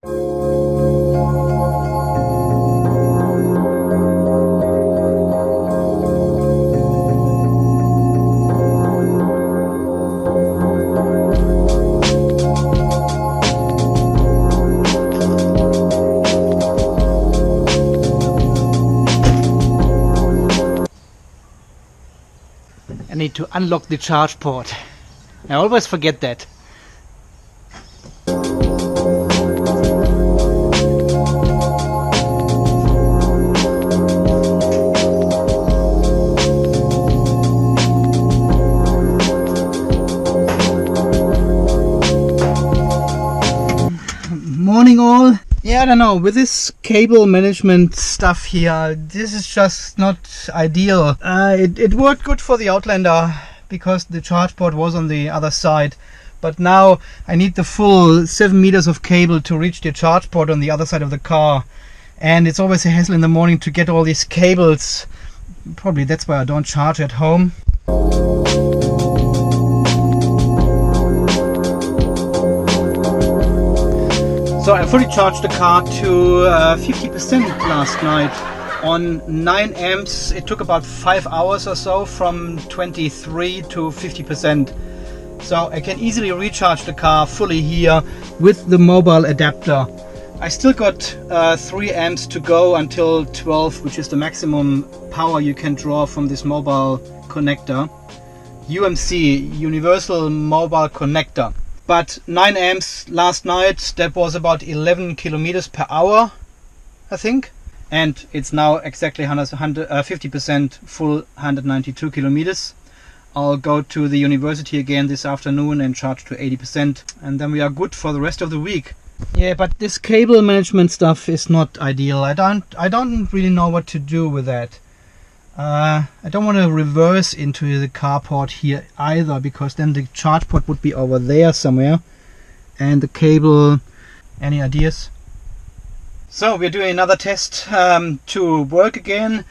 I need to unlock the charge port. I always forget that. Morning all. Yeah, I don't know, with this cable management stuff here, this is just not ideal. It worked good for the Outlander because the charge port was on the other side, but now I need the full 7 meters of cable to reach the charge port on the other side of the car, and it's always a hassle in the morning to get all these cables. Probably that's why I don't charge at home. So I fully charged the car to 50% last night on 9 amps. It took about 5 hours or so from 23 to 50%. So I can easily recharge the car fully here with the mobile adapter. I still got 3 amps to go until 12, which is the maximum power you can draw from this mobile connector. UMC, Universal Mobile Connector. But 9 amps last night, that was about 11 kilometers per hour, I think. And it's now exactly 50% full, 192 kilometers. I'll go to the university again this afternoon and charge to 80%. And then we are good for the rest of the week. Yeah, but this cable management stuff is not ideal. I don't really know what to do with that. I don't want to reverse into the carport here either, because then the charge port would be over there somewhere and the cable. Any ideas? So we're doing another test to work again.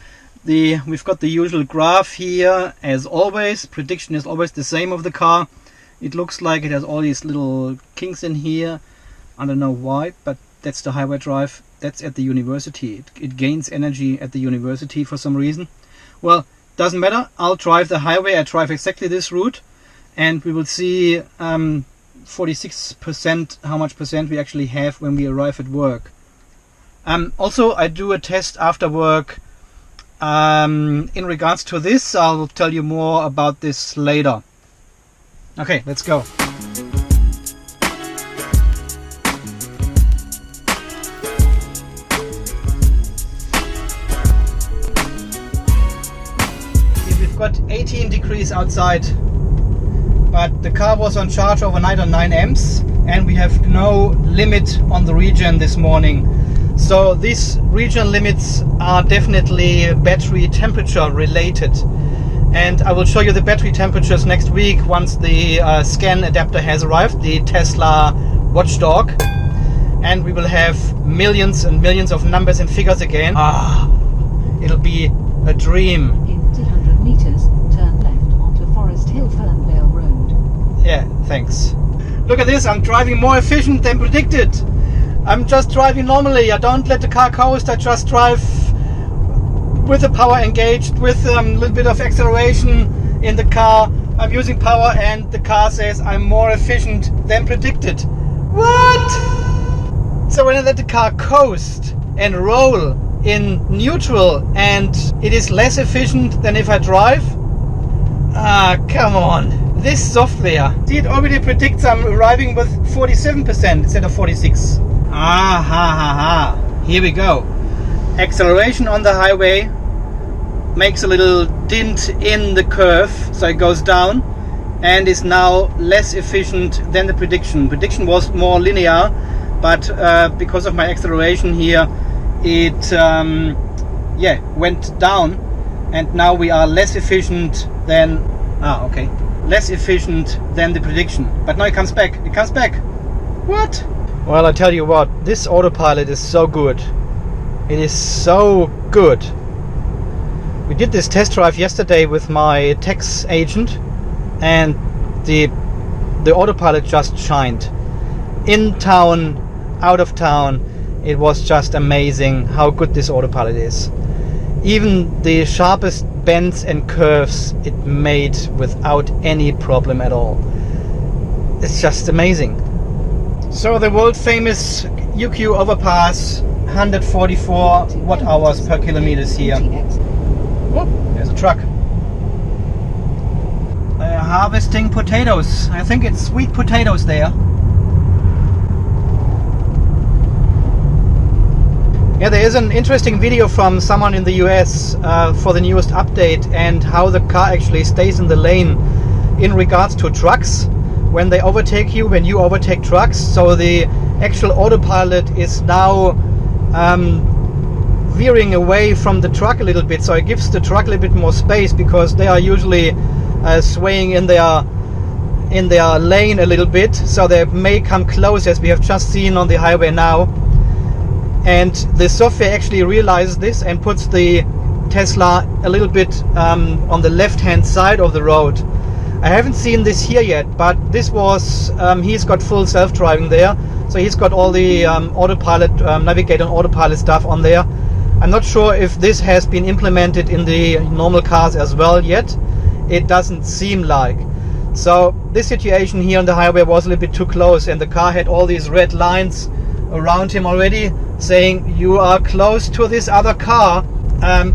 We've got the usual graph here as always. Prediction is always the same of the car. It looks like it has all these little kinks in here. I don't know why, but that's the highway drive. That's at the university. It gains energy at the university for some reason. Well, doesn't matter. I'll drive the highway. I drive exactly this route, and we will see 46% how much percent we actually have when we arrive at work. Also, I do a test after work in regards to this. I'll tell you more about this later. Okay, let's go. Got 18 degrees outside, but the car was on charge overnight on 9 amps, and we have no limit on the region this morning. So these region limits are definitely battery temperature related, and I will show you the battery temperatures next week once the scan adapter has arrived, the Tesla Watchdog, and we will have millions and millions of numbers and figures again. It'll be a dream. In 200 meters, turn left onto Forest Hill Fernvale Road. Yeah, thanks. Look at this, I'm driving more efficient than predicted. I'm just driving normally. I don't let the car coast, I just drive with the power engaged, with a little bit of acceleration in the car. I'm using power and the car says I'm more efficient than predicted. What? So when I let the car coast and roll in neutral, and it is less efficient than if I drive? Come on. This software. See, it already predicts I'm arriving with 47% instead of 46. Here we go. Acceleration on the highway makes a little dint in the curve, so it goes down and is now less efficient than the prediction. Prediction was more linear, but because of my acceleration here, it went down, and now we are less efficient than less efficient than the prediction. But now it comes back. What? Well, I tell you what, this autopilot is so good. It is so good. We did this test drive yesterday with my tax agent, and the autopilot just shined. In town, out of town, it was just amazing how good this autopilot is. Even the sharpest bends and curves it made without any problem at all. It's just amazing. So the world famous UQ overpass, 144 watt hours per kilometers here. Oh, there's a truck. Harvesting potatoes. I think it's sweet potatoes there. Yeah, there is an interesting video from someone in the US for the newest update and how the car actually stays in the lane in regards to trucks when they overtake you, when you overtake trucks. So the actual autopilot is now veering away from the truck a little bit, so it gives the truck a little bit more space, because they are usually swaying in their lane a little bit, so they may come close, as we have just seen on the highway now. And the software actually realizes this and puts the Tesla a little bit on the left hand side of the road. I haven't seen this here yet, but this was he's got full self-driving there, so he's got all the autopilot, navigate on autopilot stuff on there. I'm not sure if this has been implemented in the normal cars as well yet. It doesn't seem like. So this situation here on the highway was a little bit too close, and the car had all these red lines around him already saying you are close to this other car,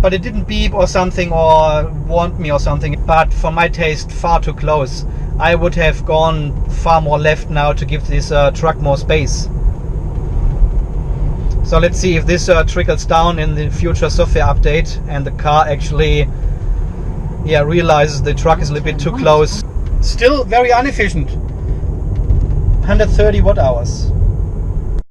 but it didn't beep or something or warned me or something. But for my taste, far too close. I would have gone far more left now to give this truck more space. So let's see if this trickles down in the future software update and the car actually realizes the truck is a little bit too close. Still very inefficient. 130 watt hours.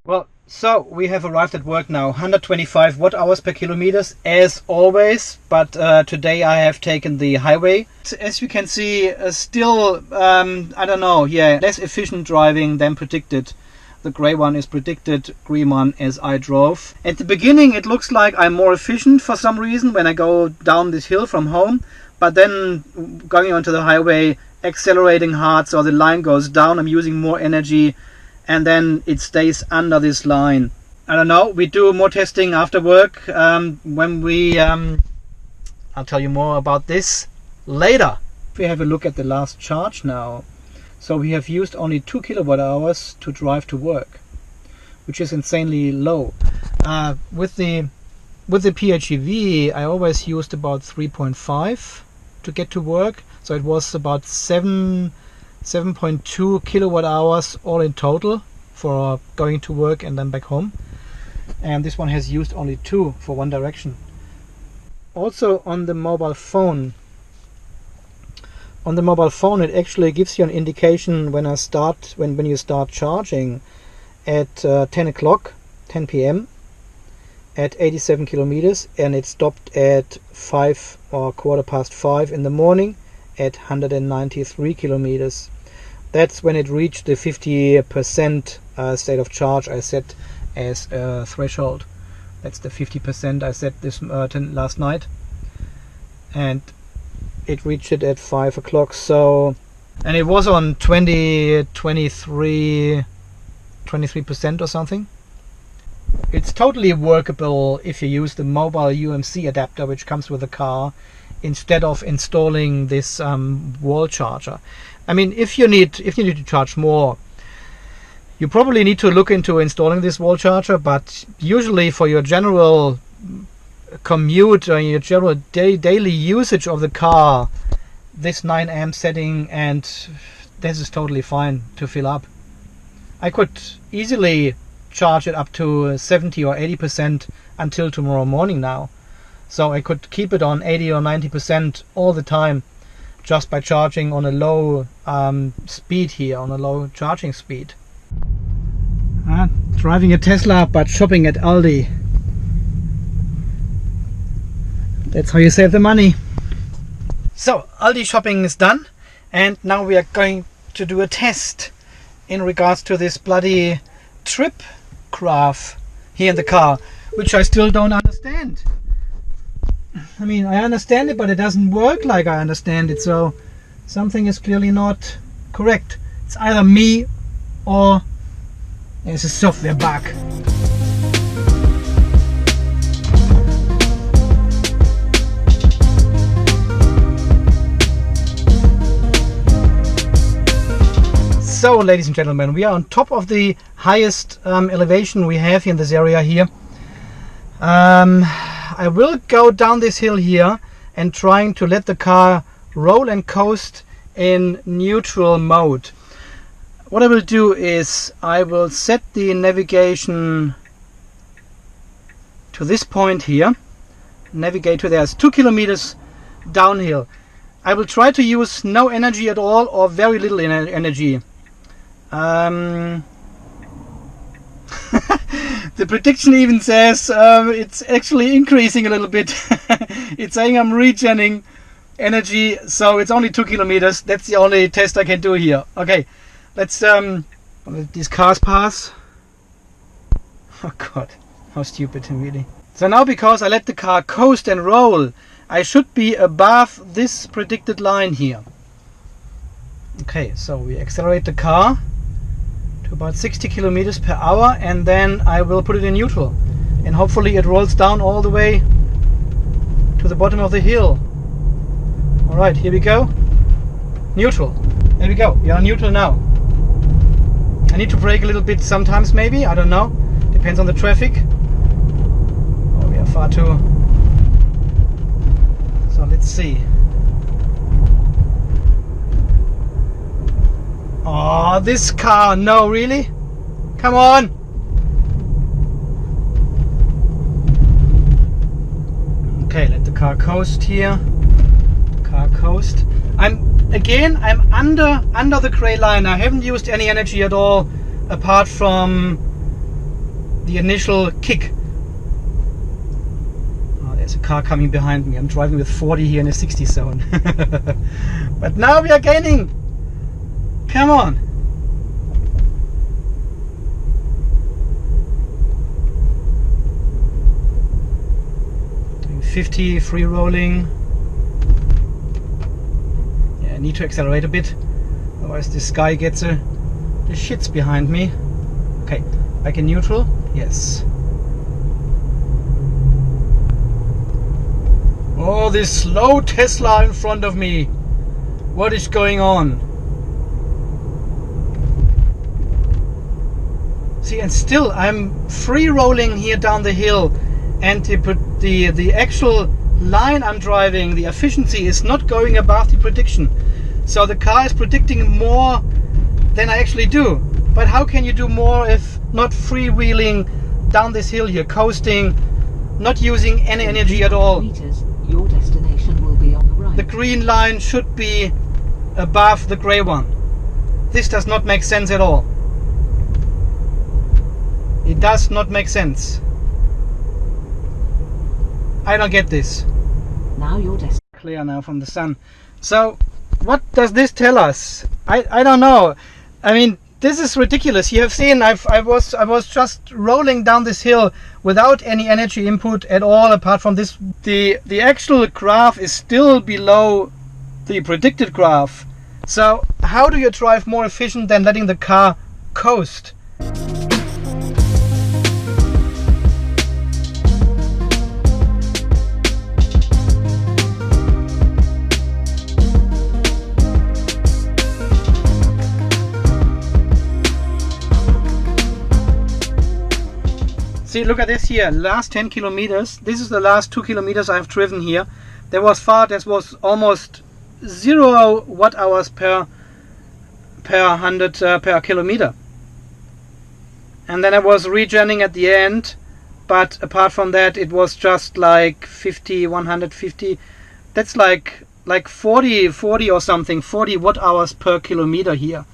Well, so we have arrived at work now. 125 watt hours per kilometers as always, but today I have taken the highway. As you can see, still I don't know, less efficient driving than predicted. The grey one is predicted, green one as I drove. At the beginning it looks like I'm more efficient for some reason when I go down this hill from home, but then going onto the highway, accelerating hard, so the line goes down, I'm using more energy, and then it stays under this line. I don't know, we do more testing after work when we I'll tell you more about this later. If we have a look at the last charge now, so we have used only 2 kilowatt hours to drive to work, which is insanely low. With the PHEV I always used about 3.5 to get to work, so it was about 7.2 kilowatt hours all in total for going to work and then back home, and this one has used only 2 for one direction. Also on the mobile phone, it actually gives you an indication when you start charging at 10 p.m. at 87 kilometers, and it stopped at 5 or 5:15 in the morning at 193 kilometers. That's when it reached the 50% state of charge I set as a threshold. That's the 50% I set this last night, and it reached it at 5 o'clock. So, and it was on 23% or something. It's totally workable if you use the mobile UMC adapter which comes with the car instead of installing this wall charger. I mean, if you need to charge more, you probably need to look into installing this wall charger, but usually for your general commute or your general daily usage of the car, this 9 amp setting and this is totally fine to fill up. I could easily charge it up to 70 or 80% until tomorrow morning now, so I could keep it on 80 or 90% all the time just by charging on a low speed here, on a low charging speed. Driving a Tesla but shopping at Aldi. That's how you save the money. So Aldi shopping is done, and now we are going to do a test in regards to this bloody trip graph here in the car, which I still don't understand. I mean, I understand it, but it doesn't work like I understand it, so something is clearly not correct. It's either me or There's a software bug. So, ladies and gentlemen, we are on top of the highest elevation we have in this area here. I will go down this hill here and trying to let the car roll and coast in neutral mode. What I will do is I will set the navigation to this point here. Navigate to there. It's 2 kilometers downhill. I will try to use no energy at all or very little energy. The prediction even says it's actually increasing a little bit. It's saying I'm regenerating energy, so it's only 2 kilometers. That's the only test I can do here. Okay, let's let these cars pass. Oh god, how stupid, really. So now, because I let the car coast and roll, I should be above this predicted line here. Okay, so we accelerate the car to about 60 kilometers per hour, and then I will put it in neutral, and hopefully it rolls down all the way to the bottom of the hill. All right, here we go. Neutral. There we go. We are neutral now. I need to brake a little bit sometimes, maybe. I don't know. Depends on the traffic. Oh, we are far too. So let's see. Oh, this car, no, really? Come on! Okay, let the car coast here. Car coast. I'm under the gray line. I haven't used any energy at all, apart from the initial kick. Oh, there's a car coming behind me. I'm driving with 40 here in a 60 zone. But now we are gaining. Come on. 50 free rolling. Yeah, I need to accelerate a bit, otherwise this guy gets the shits behind me. Okay, back in neutral. Yes. Oh, this slow Tesla in front of me. What is going on? See, and still I'm free rolling here down the hill, and the actual line I'm driving, the efficiency is not going above the prediction. So the car is predicting more than I actually do. But how can you do more if not freewheeling down this hill here, coasting, not using any energy at all? Meters, your destination will be on the right. The green line should be above the grey one. This does not make sense at all. It does not make sense. I don't get this. Now your destination. Clear now from the sun. So what does this tell us? I don't know. I mean, this is ridiculous. You have seen I was just rolling down this hill without any energy input at all, apart from this. The actual graph is still below the predicted graph. So how do you drive more efficient than letting the car coast? See, look at this here, last 10 kilometers. This is the last 2 kilometers I've driven here. There was almost 0 watt hours per 100 per kilometer. And then I was regenerating at the end, but apart from that it was just like 50, 150. That's like 40 or something, 40 watt hours per kilometer here.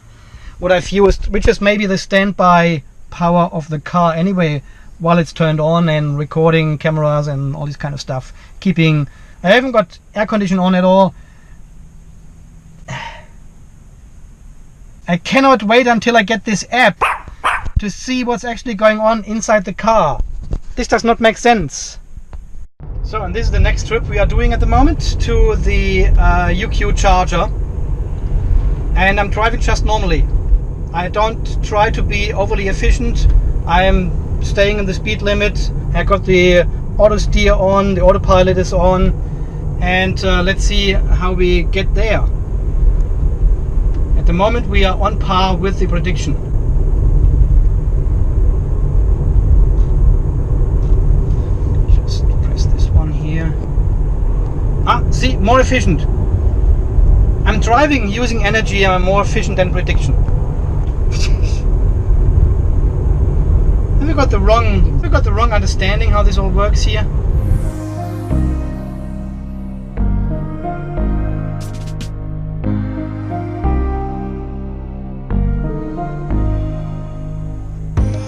What I've used, which is maybe the standby power of the car anyway, while it's turned on and recording cameras and all this kind of stuff. I haven't got air conditioning on at all. I cannot wait until I get this app to see what's actually going on inside the car. This does not make sense. So, and this is the next trip we are doing at the moment to the UQ charger. And I'm driving just normally. I don't try to be overly efficient. I am staying in the speed limit. I got the auto steer on, the autopilot is on, and let's see how we get there. At the moment we are on par with the prediction. Just press this one here. See, more efficient. I'm driving using energy, I'm more efficient than prediction. Have we got the wrong understanding how this all works here?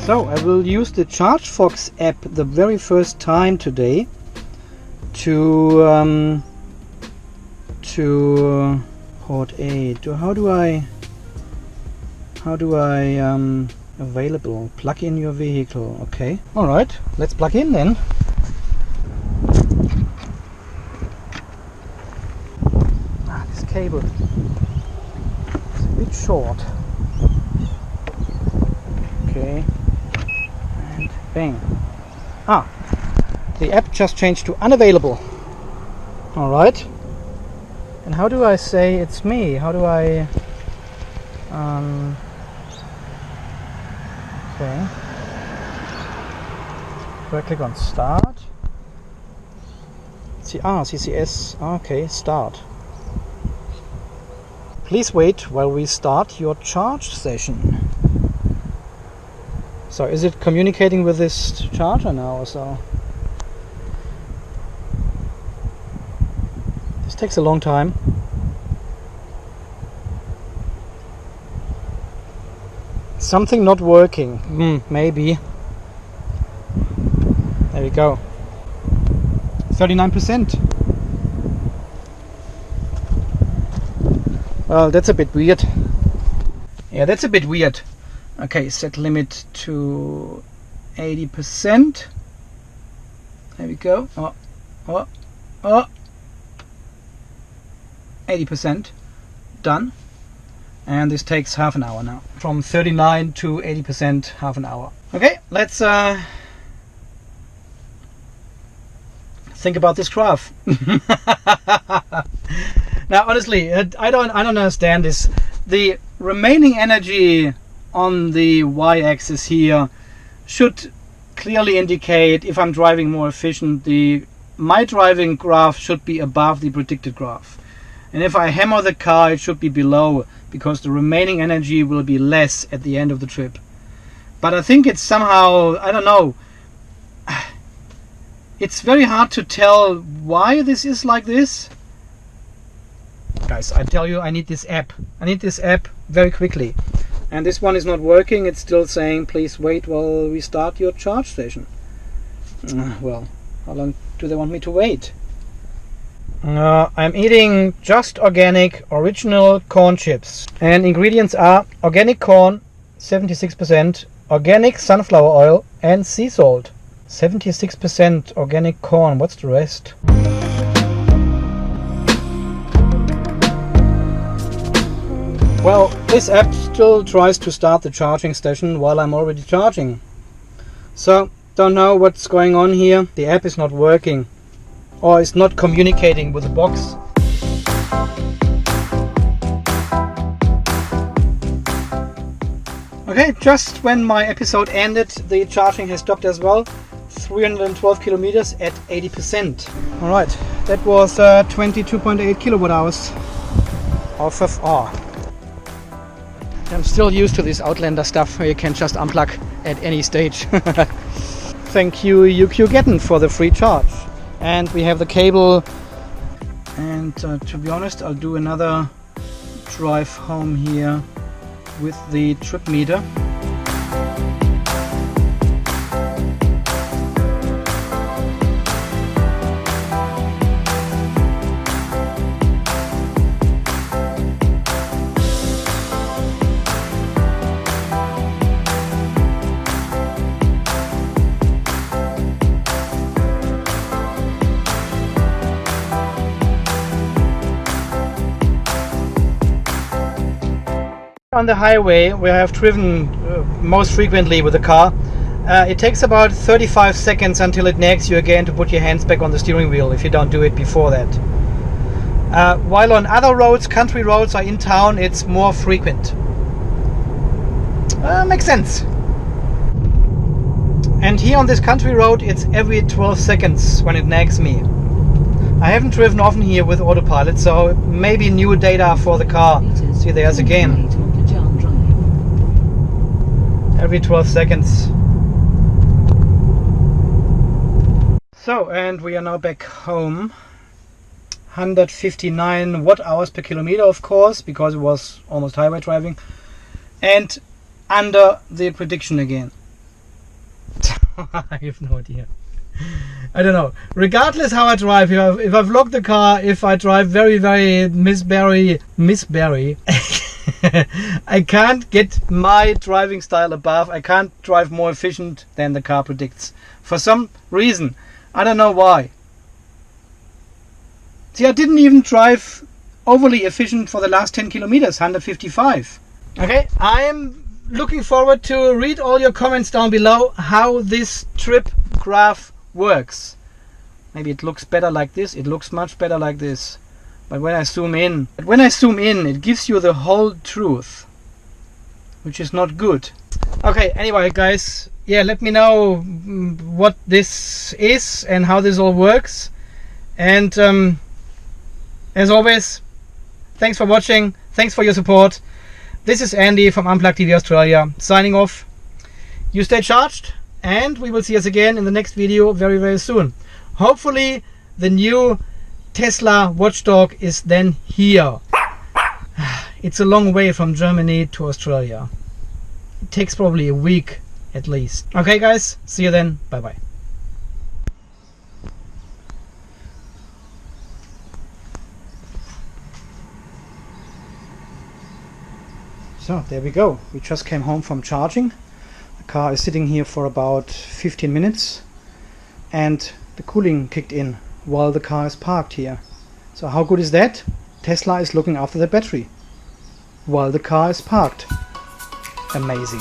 So I will use the ChargeFox app the very first time today to port A. How do I available? Plug in your vehicle. Okay. All right. Let's plug in then. This cable is a bit short. Okay. And bang. The app just changed to unavailable. All right. And how do I say it's me? How do I okay. Do I click on start? CCS. Okay, start. Please wait while we start your charge session. So is it communicating with this charger now or so? This takes a long time. Something not working. Maybe. There we go. 39%. Well, that's a bit weird. Yeah, that's a bit weird. Okay, set limit to 80%. There we go. 80%. Done. And this takes half an hour now. From 39 to 80%, half an hour. Okay, let's think about this graph. Now, honestly, I don't understand this. The remaining energy on the y-axis here should clearly indicate if I'm driving more efficient. My driving graph should be above the predicted graph. And if I hammer the car, it should be below, because the remaining energy will be less at the end of the trip. But I think it's somehow, I don't know, it's very hard to tell why this is like this. Guys, I tell you, I need this app. I need this app very quickly. And this one is not working. It's still saying, please wait while we start your charge station. Well, how long do they want me to wait? I'm eating just organic, original corn chips. And ingredients are organic corn, 76%, organic sunflower oil, and sea salt. 76% organic corn. What's the rest? Well, this app still tries to start the charging station while I'm already charging. So, don't know what's going on here. The app is not working. Or it's not communicating with the box. Okay, just when my episode ended, the charging has stopped as well. 312 kilometers at 80%. Alright, that was 22.8 kilowatt hours of FR. I'm still used to this Outlander stuff where you can just unplug at any stage. Thank you UQ-Getten for the free charge. And we have the cable, and to be honest, I'll do another drive home here with the trip meter. On the highway where I have driven most frequently with the car, it takes about 35 seconds until it nags you again to put your hands back on the steering wheel if you don't do it before that. While on other roads, country roads or in town, it's more frequent. Makes sense. And here on this country road, it's every 12 seconds when it nags me. I haven't driven often here with autopilot, so maybe new data for the car. See, there's again. Every 12 seconds. So, and we are now back home. 159 watt-hours per kilometer, of course, because it was almost highway driving. And under the prediction again. I have no idea. I don't know. Regardless how I drive, if I've locked the car, if I drive very, very Miss Barry, I can't get my driving style above. I can't drive more efficient than the car predicts. For some reason. I don't know why. See, I didn't even drive overly efficient for the last 10 kilometers, 155. Okay, I'm looking forward to read all your comments down below how this trip graph works. Maybe it looks better like this. It looks much better like this. But when I zoom in, it gives you the whole truth, which is not good. Okay, anyway, guys, yeah, let me know what this is and how this all works. And as always, thanks for watching. Thanks for your support. This is Andy from Unplugged TV Australia, signing off. You stay charged, and we will see us again in the next video very, very soon. Hopefully, the new Tesla watchdog is then here. It's a long way from Germany to Australia. It takes probably a week at least. Okay, guys, see you then. Bye bye. So there we go. We just came home from charging. The car is sitting here for about 15 minutes and the cooling kicked in while the car is parked here. So how good is that? Tesla is looking after the battery while the car is parked. Amazing.